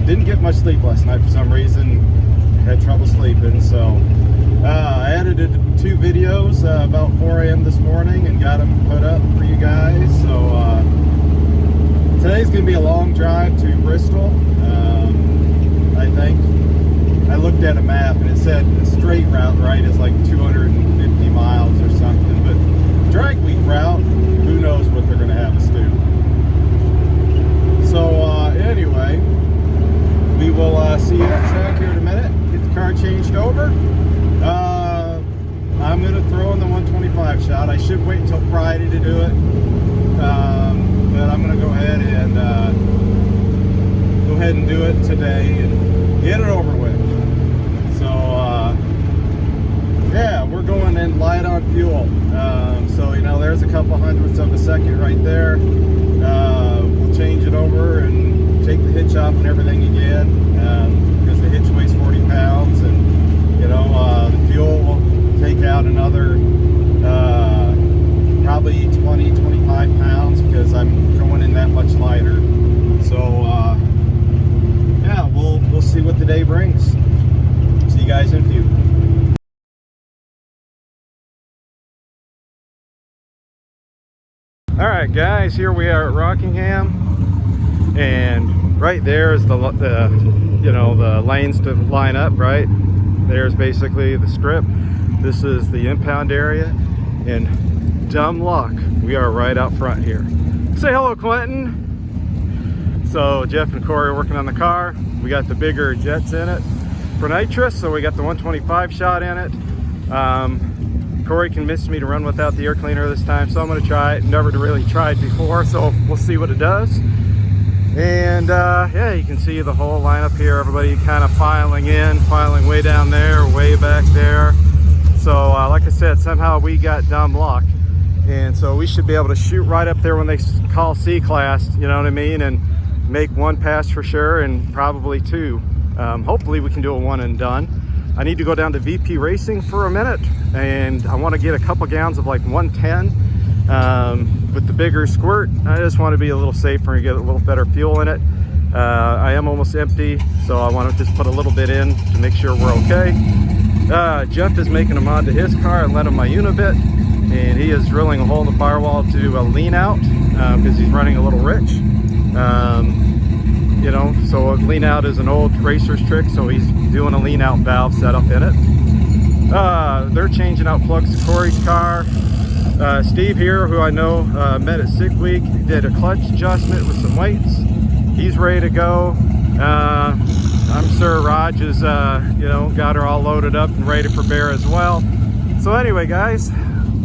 didn't get much sleep last night for some reason. Had trouble sleeping, so I edited 2 videos about 4 a.m. this morning and got them put up for you guys. So today's gonna be a long drive to Bristol. I think I looked at a map and it said the straight route, right, is like 250 miles or something, but drag week route, who knows what they're gonna have us do. So anyway, we will see you at the track here in a minute. Get the car changed over. I'm going to throw in the 125 shot. I should wait until Friday to do it. But I'm going to go ahead and do it today and get it over with. So yeah, we're going in light on fuel. So you know, there's a couple hundredths of a second right there. We'll change it over and take the hitch off and everything again, because the hitch weighs 40 pounds, and you know, the fuel will take out another probably 20-25 pounds because I'm going in that much lighter. So yeah, we'll see what the day brings. See you guys in a few. All right, guys, here we are at Rockingham, and right there is the you know, the lanes to line up. Right there's basically the strip. This is the impound area, and dumb luck, we are right out front here. Say hello, Clinton. So Jeff and Corey are working on the car. We got the bigger jets in it for nitrous, so we got the 125 shot in it. Corey convinced me to run without the air cleaner this time, so I'm going to try it. Never really tried before, so we'll see what it does. And yeah, you can see the whole lineup here. Everybody kind of filing in, filing way down there, way back there. So like I said, somehow we got dumb luck, and so we should be able to shoot right up there when they call C-class, you know what I mean, and make 1 pass for sure, and probably 2. Hopefully we can do a 1 and done. I need to go down to VP Racing for a minute, and I want to get a couple gallons of like 110 with the bigger squirt. I just want to be a little safer and get a little better fuel in it. I am almost empty, so I want to just put a little bit in to make sure we're okay. Jeff is making a mod to his car. I lent him my Unibit, and he is drilling a hole in the firewall to do a lean out because he's running a little rich. You know, so a lean out is an old racer's trick, so he's doing a lean out valve setup in it. They're changing out plugs to Corey's car. Steve here, who I know met at Sick Week, did a clutch adjustment with some weights. He's ready to go. I'm sure Raj is, you know, got her all loaded up and ready for bear as well. So anyway, guys,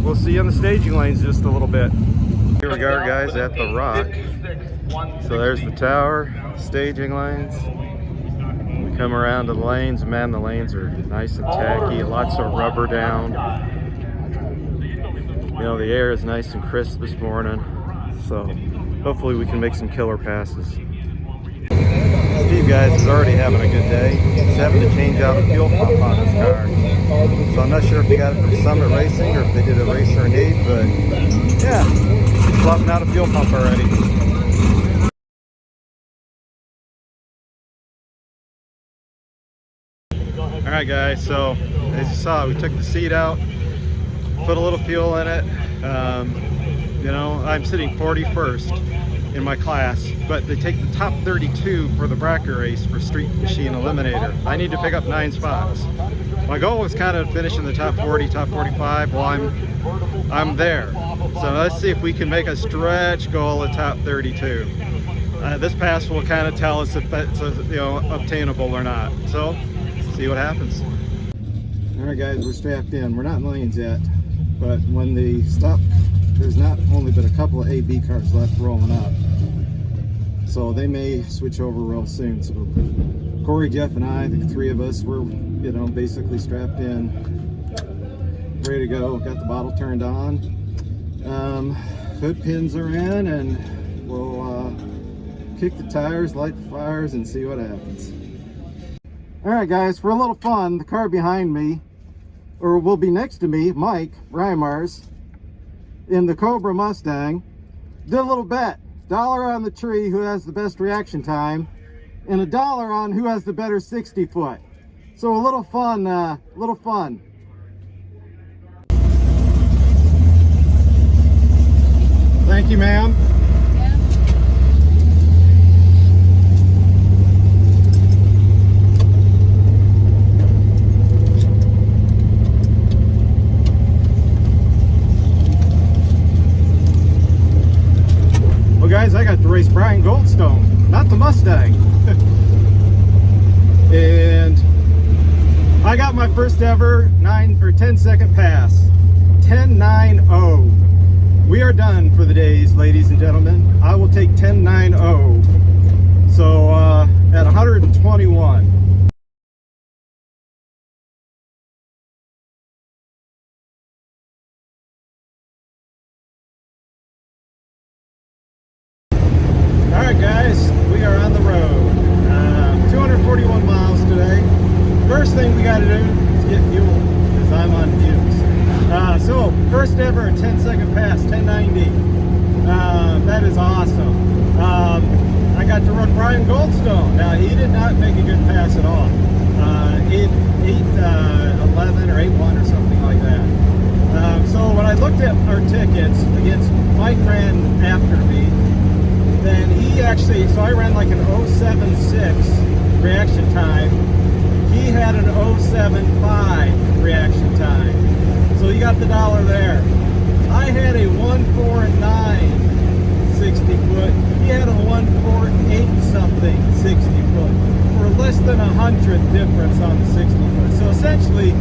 we'll see you on the staging lanes in just a little bit. Here we are, guys, at the Rock. So there's the tower, staging lanes. We come around to the lanes. Man, the lanes are nice and tacky, lots of rubber down. You know, the air is nice and crisp this morning, so hopefully we can make some killer passes. Steve, guys, is already having a good day. He's having to change out a fuel pump on his car. So I'm not sure if they got it from Summit Racing or if they did a racer need, but yeah, he's swapping out a fuel pump already. All right, guys, so as you saw, we took the seat out, put a little fuel in it. You know, I'm sitting 41st in my class, but they take the top 32 for the bracket race for Street Machine Eliminator. I need to pick up 9 spots. My goal was kind of finish in the top 40, top 45. Well, I'm there. So let's see if we can make a stretch goal of top 32. This pass will kind of tell us if that's, you know, obtainable or not. So see what happens. All right, guys, we're strapped in. We're not in lanes yet, but when they stop, there's not only but a couple of AB cars left rolling up, so they may switch over real soon. So Corey, Jeff, and I, the 3 of us, we're, you know, basically strapped in, ready to go. Got the bottle turned on, hood pins are in, and we'll kick the tires, light the fires, and see what happens. All right, guys, for a little fun, the car behind me, or will be next to me, Mike Reimers, in the Cobra Mustang, did a little bet. $1 on the tree, who has the best reaction time, and $1 on who has the better 60 foot. So a little fun, Thank you, ma'am. Well, guys, I got to race Brian Goldstone, not the Mustang. And I got my first ever 10-second pass. 10.90. We are done for the days, ladies and gentlemen. I will take 10.90. So at 121. All right, guys, we are on the road. 241 miles today. First thing we got to do is get fuel, because I'm on fumes. So first ever 10-second pass, 10.90. That is awesome. I got to run Brian Goldstone. Now, he did not make a good pass at all. 8.11 or 8.1 or something like that. So when I looked at our tickets against Mike ran after me, then he actually, so I ran like an 0.76 reaction time. He had an 0.75 reaction time. So you got the $1 there. I had a 1.49 60 foot. He had a 1.48 something 60 foot. For less than 100 difference on the 60 foot. So essentially,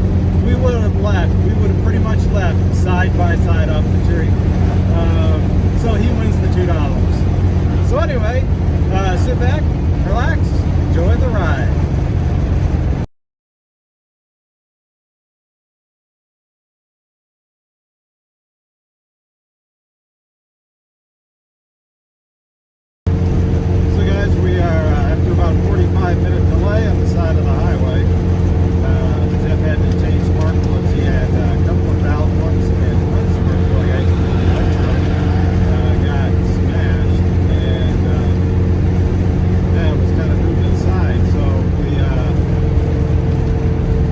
we would have left. We would have pretty much left side by side off the tree. So he wins the $2. So anyway, sit back, relax, enjoy the ride. So guys, we are after about a 45-minute delay on the side of the highway. Jeff had to change spark plugs. He had a couple of valve plugs and one spark plug actually got smashed, and yeah, it was kind of moved inside. So we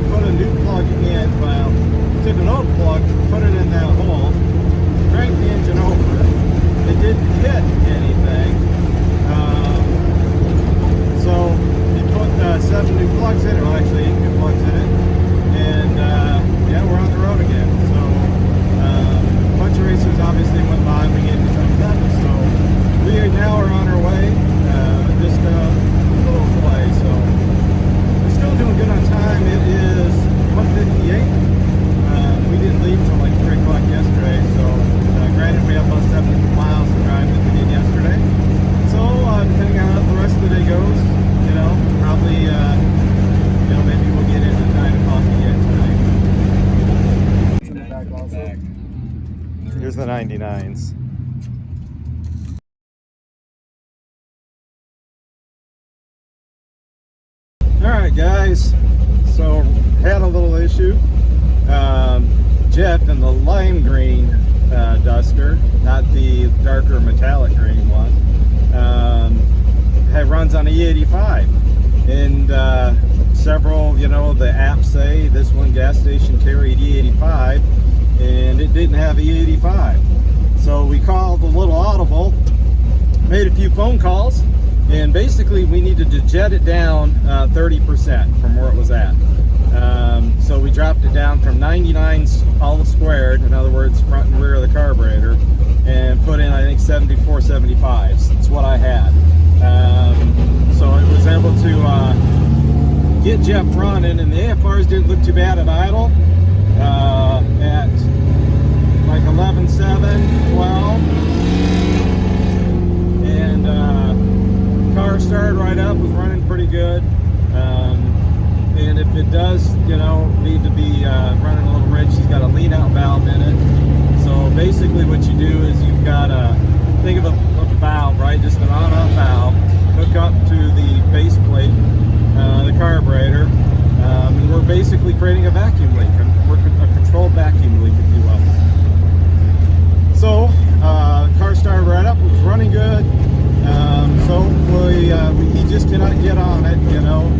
put a new plug in. Well, took an old plug, put it in that hole, cranked the engine over. It didn't hit anything. So he put 7 new plugs in it, well actually 8 new plugs in it, and yeah, we're on the road again. So a bunch of racers obviously went by, we gave them thumbs up, so we now are on our way, just a little delay, so we're still doing good on time. It is 1:58. We didn't leave until like 3 o'clock yesterday, so granted we have about 70 miles to drive that we did yesterday. So depending on how the rest of the day goes, you know, probably, you know, maybe we'll get into 9 o'clock again tonight. Here's the 99s. All right, guys. So had a little issue. Jeff in the lime green duster, not the darker metallic green one, runs on E85, and several, you know, the apps say this one gas station carried E85, and it didn't have E85. So we called a little audible, made a few phone calls, and basically we needed to jet it down 30% from where it was at. So we dropped it down from 99s all squared, in other words front and rear of the carburetor, and put in I think 74, 75s. That's what I had. So I was able to get Jeff running, and the AFRs didn't look too bad at idle. At like 11.7, 12, and car started right up, was running pretty good. And if it does, you know, need to be running a little rich, he's got a lean out valve in it. So basically what you do is you've got think of a valve, right? Just an on-off valve, hook up to the base plate, the carburetor, and we're basically creating a vacuum leak, a controlled vacuum leak, if you will. So car started right up, it was running good. So he just cannot get it, you know.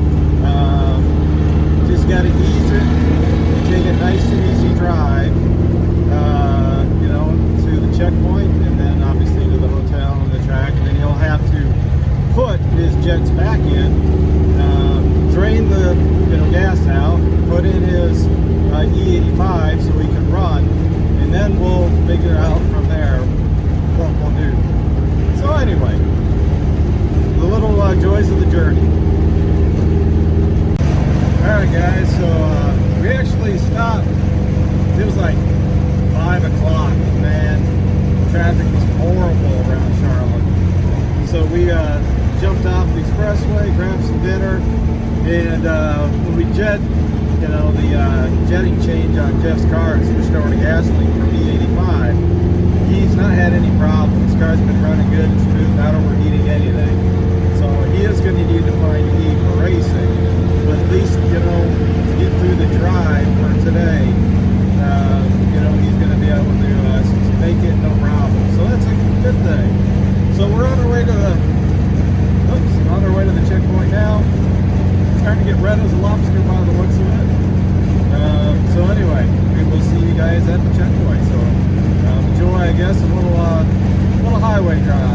Just got to ease it, take a nice and easy drive, you know, to the checkpoint, and then obviously to the hotel and the track, and then he'll have to put his jets back in, drain the gas out, put in his E85 so he can run, and then we'll figure out from there what we'll do. So anyway, the little joys of the journey. Alright guys, so we actually stopped. It was like 5 o'clock, man. Traffic was horrible around Charlotte. So we jumped off the expressway, grabbed some dinner, and when we jet, you know, the jetting change on Jeff's car is restoring a gas leak from E85. He's not had any problems. His car's been running good and smooth, not overheating anything. So he is going to need to find E for racing. But at least, you know, to get through the drive for today, you know, he's going to be able to make it no problem. So that's a good thing. So we're on our way to the checkpoint now. Starting to get red as a lobster by the looks of it. So anyway, we will see you guys at the checkpoint. So enjoy, I guess, a little highway drive.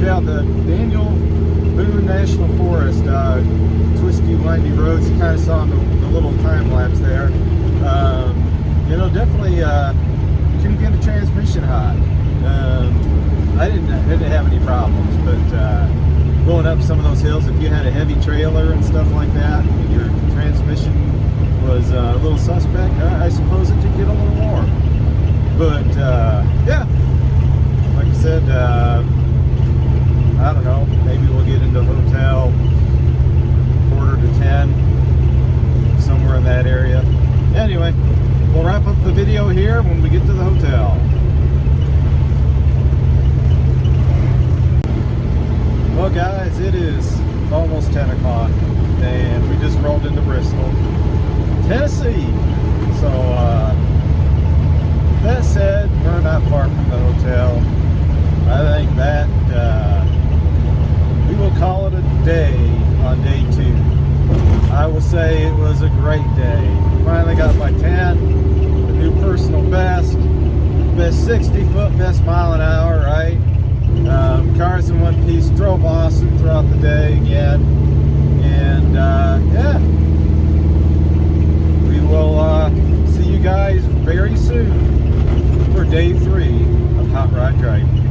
Yeah, the Daniel Boone National Forest, twisty, windy roads. You kind of saw in the little time lapse there. You know, definitely couldn't get the transmission hot. I didn't have any problems, but going up some of those hills, if you had a heavy trailer and stuff like that, and your transmission was a little suspect, I suppose it could get a little warm. But yeah, like I said, I don't know, maybe we'll get into the hotel 9:45, somewhere in that area. Anyway, we'll wrap up the video here when we get to the hotel. Well guys, it is almost 10 o'clock and we just rolled into Bristol, Tennessee. So that said, we're not far from the hotel. I think that we will call it a day on day 2. I will say it was a great day. Finally got my 10, a new personal best 60 foot, best mile an hour, right? Cars in one piece, drove awesome throughout the day again. And yeah, we will see you guys very soon for day 3 of Hot Rod Driving.